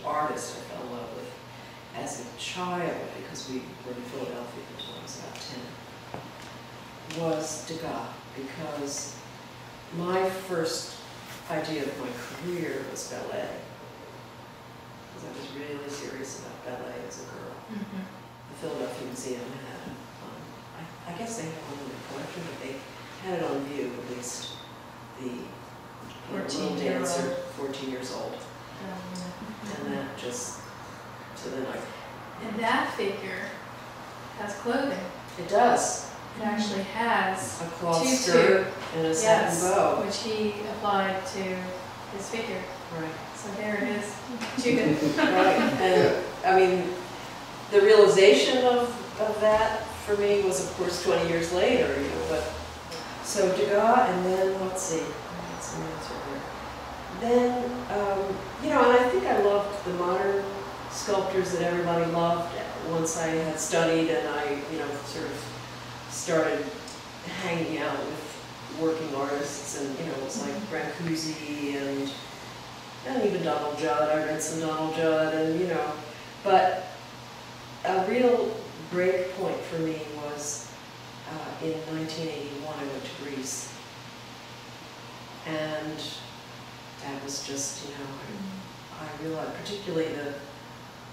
artist I fell in love with as a child, because we were in Philadelphia until I was about 10, was Degas, because my first idea of my career was ballet. Because I was really serious about ballet as a girl. The Philadelphia Museum had, I guess they had one in their collection, but they had it on view, at least the 14-dancer, 14 years old. And that just, so then And that figure has clothing. It does. It actually has a cloth skirt and a satin bow. which he applied to his figure. Right. So there it is, Judith. Right. And I mean, the realization of that for me was, of course, 20 years later, you know, but so Degas, and then, let's see, I got some answer here. Then, you know, and I think I loved the modern sculptors that everybody loved once I had studied and I, you know, sort of started hanging out with working artists, and, you know, it was like Brancusi and even Donald Judd. I read some Donald Judd, and, you know, but a real break point for me was in 1981, I went to Greece. And that was just, you know, I realized, particularly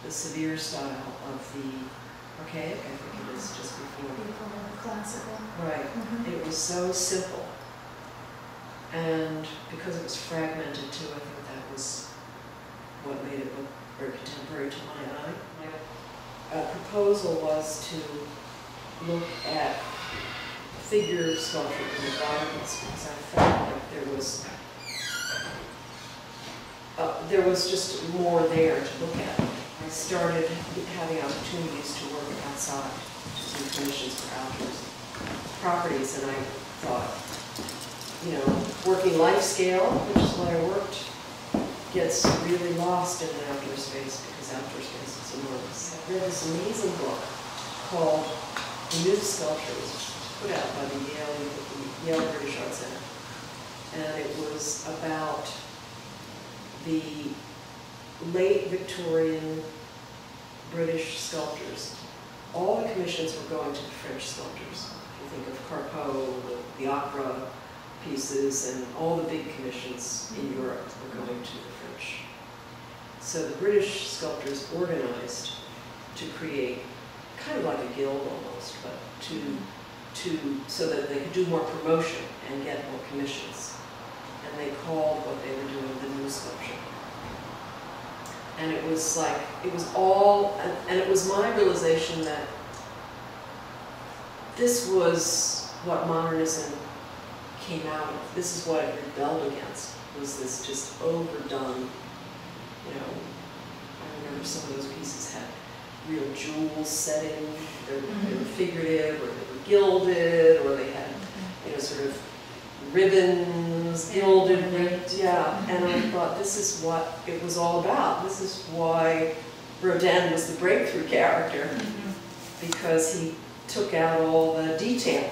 the severe style of the archaic, I think it is, just before. Classical. Right. It was so simple. And because it was fragmented too, I think that was what made it look very contemporary to my eye. My proposal was to look at figure sculpture in the gardens, because I felt like there was just more there to look at. I started having opportunities to work outside, to do commissions for outdoors properties, and I thought, you know, working life scale, which is what I worked, gets really lost in an outdoor space, because outdoor space is enormous. I read this amazing book called The New Sculptor, which was put out by the Yale British Art Center, and it was about the late Victorian British sculptors. All the commissions were going to the French sculptors. If you think of Carpeaux, the opera pieces, and all the big commissions in Europe were going to the French. So the British sculptors organized to create kind of like a guild almost, but so that they could do more promotion and get more commissions. And they called what they were doing the new sculpture. And it was like, it was all, and it was my realization that this was what modernism came out of. This is what it rebelled against, was this just overdone, you know, I remember some of those pieces had real jewels set in, they were figurative, or they were gilded, or they had, you know, sort of ribbons, gilded, yeah. And I thought, this is what it was all about. This is why Rodin was the breakthrough character, because he took out all the detail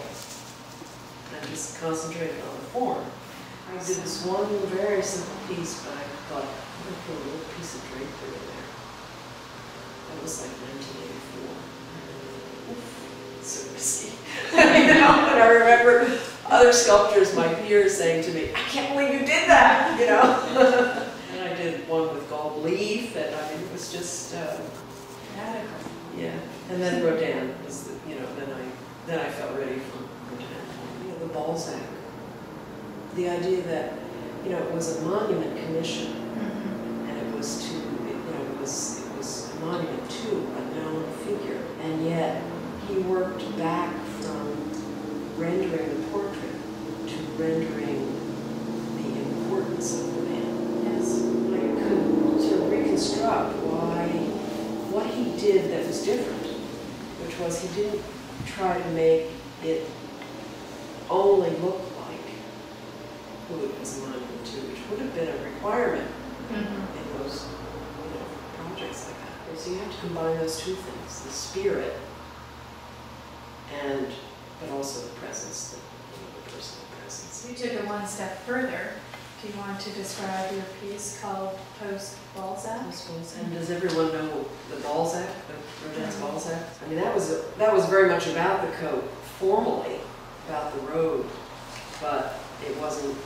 and just concentrated on the form. I did this one very simple piece, but I thought, I'm going to put a little piece of drapery in there. That was like 1984. So risky. You know, and I remember other sculptors, my peers, saying to me, I can't believe you did that, you know. And I did one with gold leaf, and I mean, it was just radical. Yeah. And then Rodin was, you know, then I felt ready for Rodin. You know, the Balzac. The idea that, you know, it was a monument commission, and it was to, you know, it was a monument to a known figure, and yet he worked back from rendering the portrait to rendering the importance of the man. Yes. I could sort of reconstruct what he did that was different, which was he didn't try to make it only look like who it was a monument to, which would have been a requirement in those, you know, projects like that. So you have to combine those two things, the spirit but also the presence, the personal presence. You took it one step further Do you want to describe your piece called Post-Balzac? And does everyone know the Balzac, the Rodin's Balzac? I mean, that was very much about the coat, formally, about the road, but it wasn't,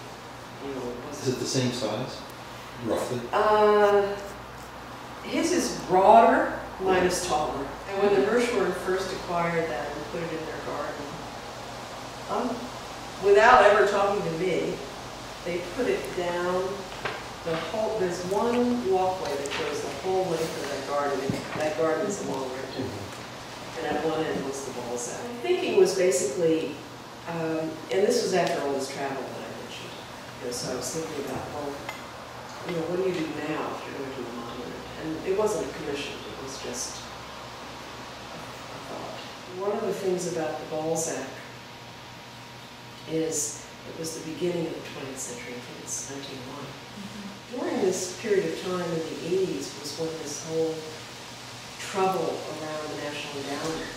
you know, it wasn't. Is it the same size, roughly? His is broader, mine is taller. And when the Hirschhorn first acquired that and put it in their garden, without ever talking to me, they put it down the whole, there's one walkway that goes the whole length of that garden. That garden is a long rectangle. And at one end was the Balzac. My thinking was basically, and this was after all this travel that I mentioned. You know, so I was thinking about, well, you know, what do you do now if you're going to do a monument? And it wasn't a commission, it was just a thought. One of the things about the Balzac is it was the beginning of the 20th century. I think it's 1901. During this period of time in the 80s was when this whole trouble around the National Endowment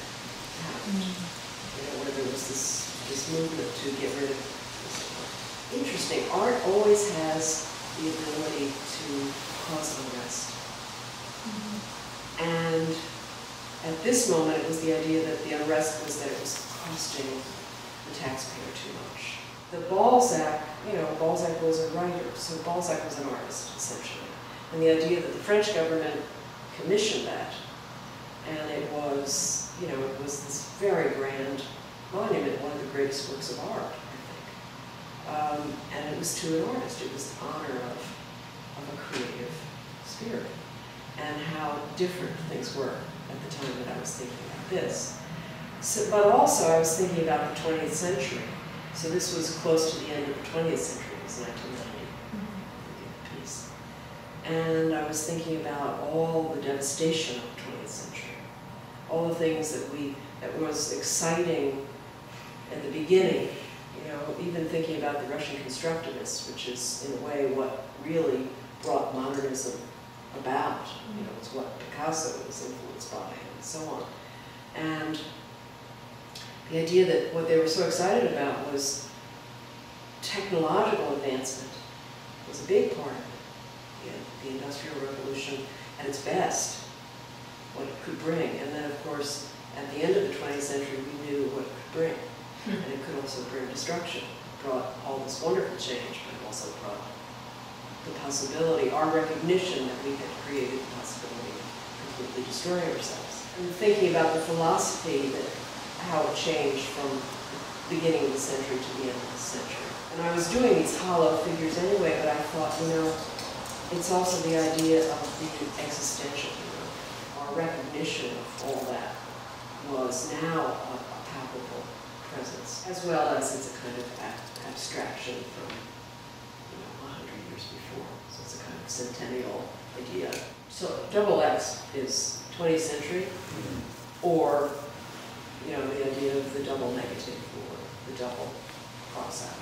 happened. You know, where there was this movement to get rid of this art. Interesting, art always has the ability to cause unrest. And at this moment, it was the idea that the unrest was that it was costing the taxpayer too much. The Balzac, you know, Balzac was a writer, so Balzac was an artist, essentially. And the idea that the French government commissioned that, and it was, you know, it was this very grand monument, one of the greatest works of art, I think. And it was to an artist, it was the honor of a creative spirit, and how different things were at the time that I was thinking about this. So, but also I was thinking about the 20th century. So this was close to the end of the 20th century, it was 1990, the piece. And I was thinking about all the devastation of the 20th century, all the things that was exciting at the beginning, you know, even thinking about the Russian constructivists, which is in a way what really brought modernism about, you know, it's what Picasso was influenced by and so on. And the idea that what they were so excited about was technological advancement was a big part of it. The Industrial Revolution at its best, what it could bring. And then, of course, at the end of the 20th century, we knew what it could bring. And it could also bring destruction. It brought all this wonderful change, but it also brought the possibility, our recognition that we had created the possibility of completely destroying ourselves. And thinking about the philosophy that how it changed from the beginning of the century to the end of the century. And I was doing these hollow figures anyway, but I thought, you know, it's also the idea of the existential, you know, our recognition of all that was now a palpable presence, as well as it's a kind of abstraction from, you know, 100 years before. So it's a kind of centennial idea. So double X is 20th century, or you know, the idea of the double negative or the double cross out.